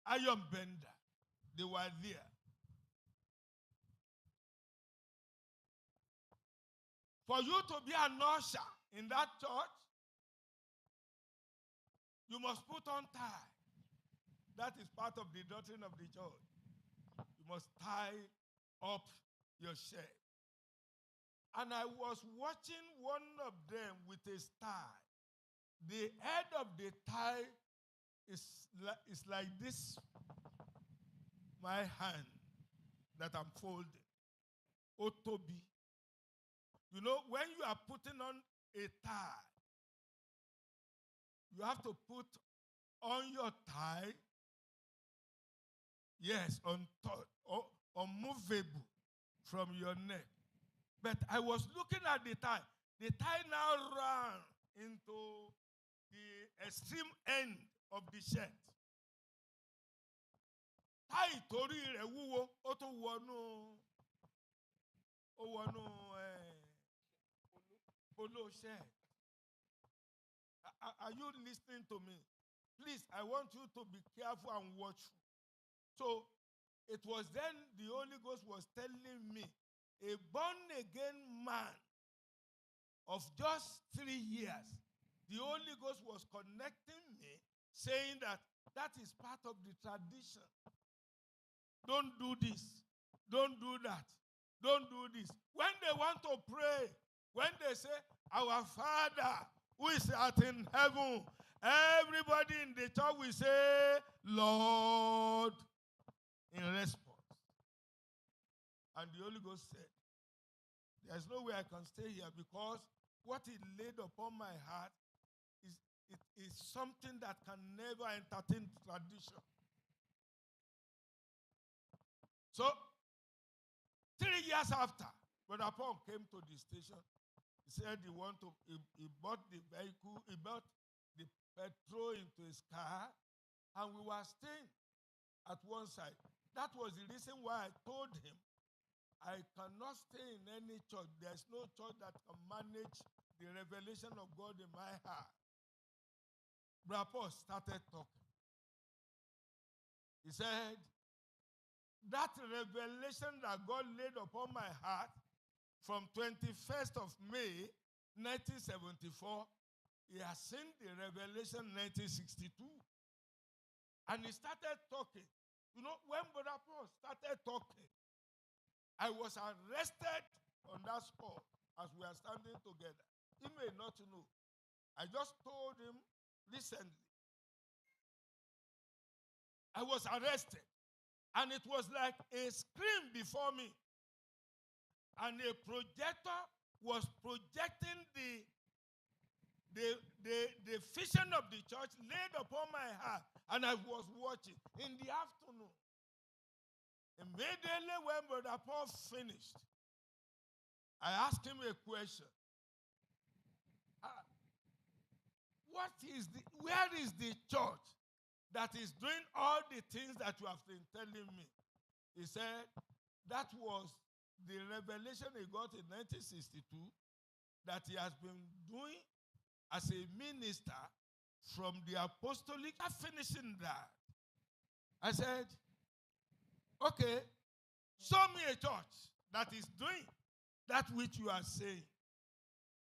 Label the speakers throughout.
Speaker 1: iron bender. They were there. For you to be an usher in that church, you must put on tie. That is part of the doctrine of the church. You must tie up your shirt. And I was watching one of them with a tie. The head of the tie is like this, my hand that I'm folding. Otobi. You know, when you are putting on a tie, you have to put on your tie, yes, unmovable from your neck. But I was looking at the tie. The tie now ran into the extreme end of the shirt. Tie torí rẹ̀ wúwo, ó tún wọnú polo shirt. Are you listening to me? Please, I want you to be careful and watchful. So, it was then the Holy Ghost was telling me, a born-again man of just 3 years, the Holy Ghost was connecting me, saying that is part of the tradition. Don't do this. Don't do that. Don't do this. When they want to pray, when they say, our Father who is in heaven, everybody in the church will say, Lord, in response. And the Holy Ghost said, there's no way I can stay here, because what He laid upon my heart is something that can never entertain tradition. So, 3 years after, Brother Paul came to the station. He said he bought the vehicle, he bought the petrol into his car, and we were staying at one side. That was the reason why I told him, I cannot stay in any church. There's no church that can manage the revelation of God in my heart. Brother Paul started talking. He said, that revelation that God laid upon my heart from 21st of May, 1974, he has seen the revelation 1962. And he started talking. You know, when Brother Paul started talking, I was arrested on that spot as we are standing together. He may not know. I just told him recently. I was arrested. And it was like a screen before me. And a projector was projecting the vision of the church laid upon my heart. And I was watching in the afternoon. Immediately when Brother Paul finished, I asked him a question. Where is the church that is doing all the things that you have been telling me? He said that was the revelation he got in 1962 that he has been doing as a minister from the apostolic. After finishing that, I said, okay, show me a church that is doing that which you are saying.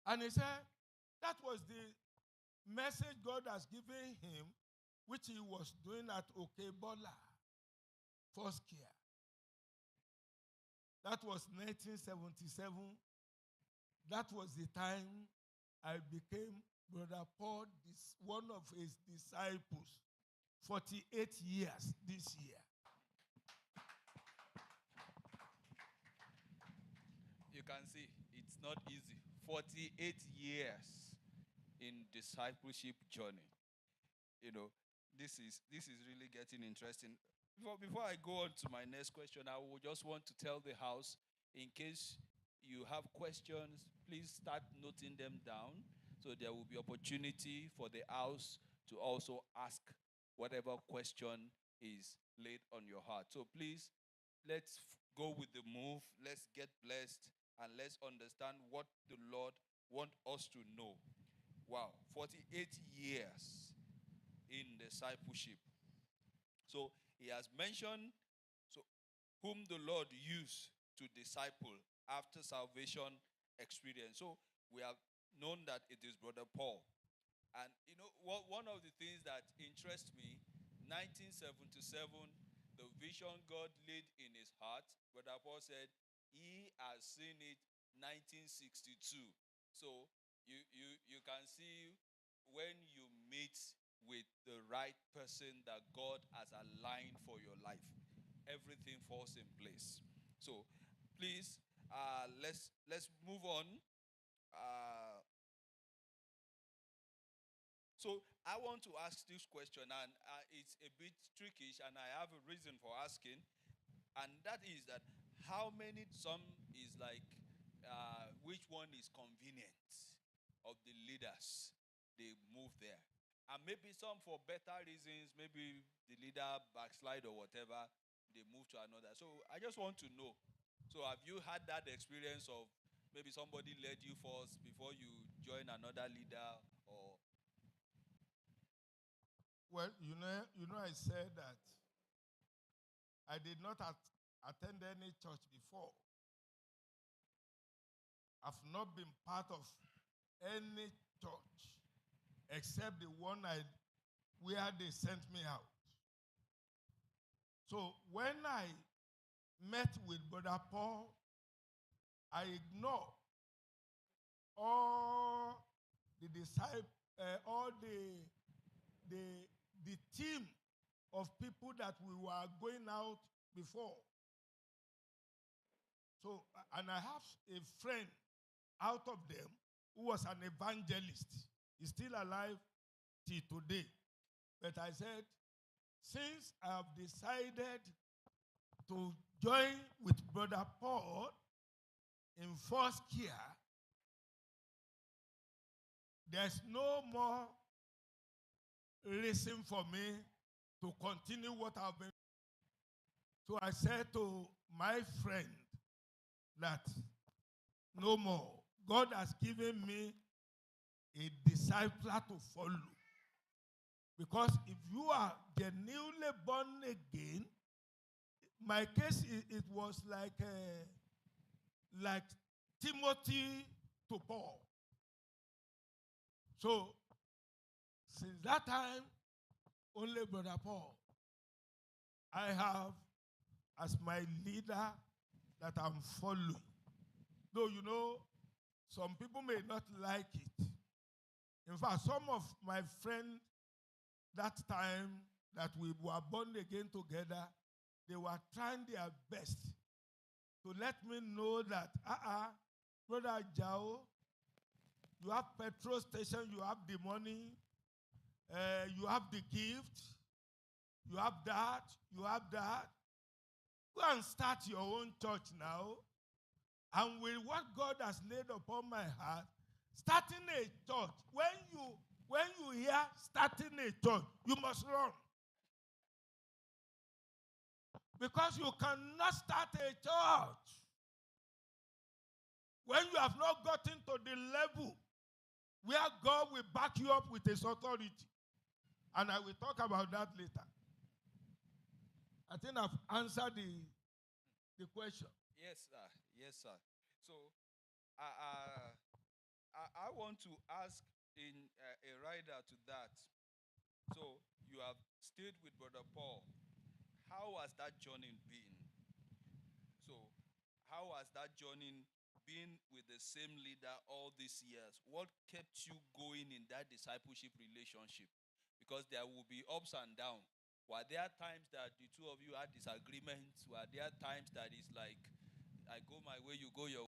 Speaker 1: And he said, that was the message God has given him, which he was doing at Okebola, first year. That was 1977. That was the time I became Brother Paul, one of his disciples. 48 years this year.
Speaker 2: You can see it's not easy. 48 years in discipleship journey. You know, this is really getting interesting. Before I go on to my next question, I would just want to tell the house, in case you have questions, please start noting them down, so there will be opportunity for the house to also ask whatever question is laid on your heart. So please, let's go with the move. Let's get blessed, and let's understand what the Lord wants us to know. Wow, 48 years in discipleship. So he has mentioned so whom the Lord used to disciple after salvation experience. So we have known that it is Brother Paul. And one of the things that interests me, 1977, the vision God laid in his heart, Brother Paul said, he has seen it 1962. So you can see when you meet with the right person that God has aligned for your life, everything falls in place. So please, let's move on. So I want to ask this question, and it's a bit trickish, and I have a reason for asking, and that is that how many, some is like, which one is convenient of the leaders, they move there. And maybe some for better reasons, maybe the leader backslide or whatever, they move to another. So I just want to know. So have you had that experience of maybe somebody led you first before you join another leader, or?
Speaker 1: Well, I said that I did not attend any church before. I've not been part of any church except the one where they sent me out. So when I met with Brother Paul, I ignored all the all the team of people that we were going out before. So, and I have a friend out of them who was an evangelist. He's still alive till today. But I said, since I have decided to join with Brother Paul in first year, there's no more reason for me to continue what I've been. So I said to my friend that no more. God has given me a discipler to follow. Because if you are genuinely born again, my case, it was like Timothy to Paul. So, since that time, only Brother Paul I have as my leader that I'm following. Though, some people may not like it. In fact, some of my friends that time that we were born again together, they were trying their best to let me know that, Brother Jao, you have petrol station, you have the money, you have the gift, you have that, you have that. Go and start your own church now. And with what God has laid upon my heart, starting a church, when you hear starting a church, you must run. Because you cannot start a church when you have not gotten to the level where God will back you up with His authority. And I will talk about that later. I think I've answered the question.
Speaker 2: Yes, sir. Yes, sir. So, I want to ask in a rider to that. So, you have stayed with Brother Paul. How has that journey been? So, how has that journey been with the same leader all these years? What kept you going in that discipleship relationship? Because there will be ups and downs. Were there times that the two of you had disagreements? Were there times that it's like, I go my way, you go your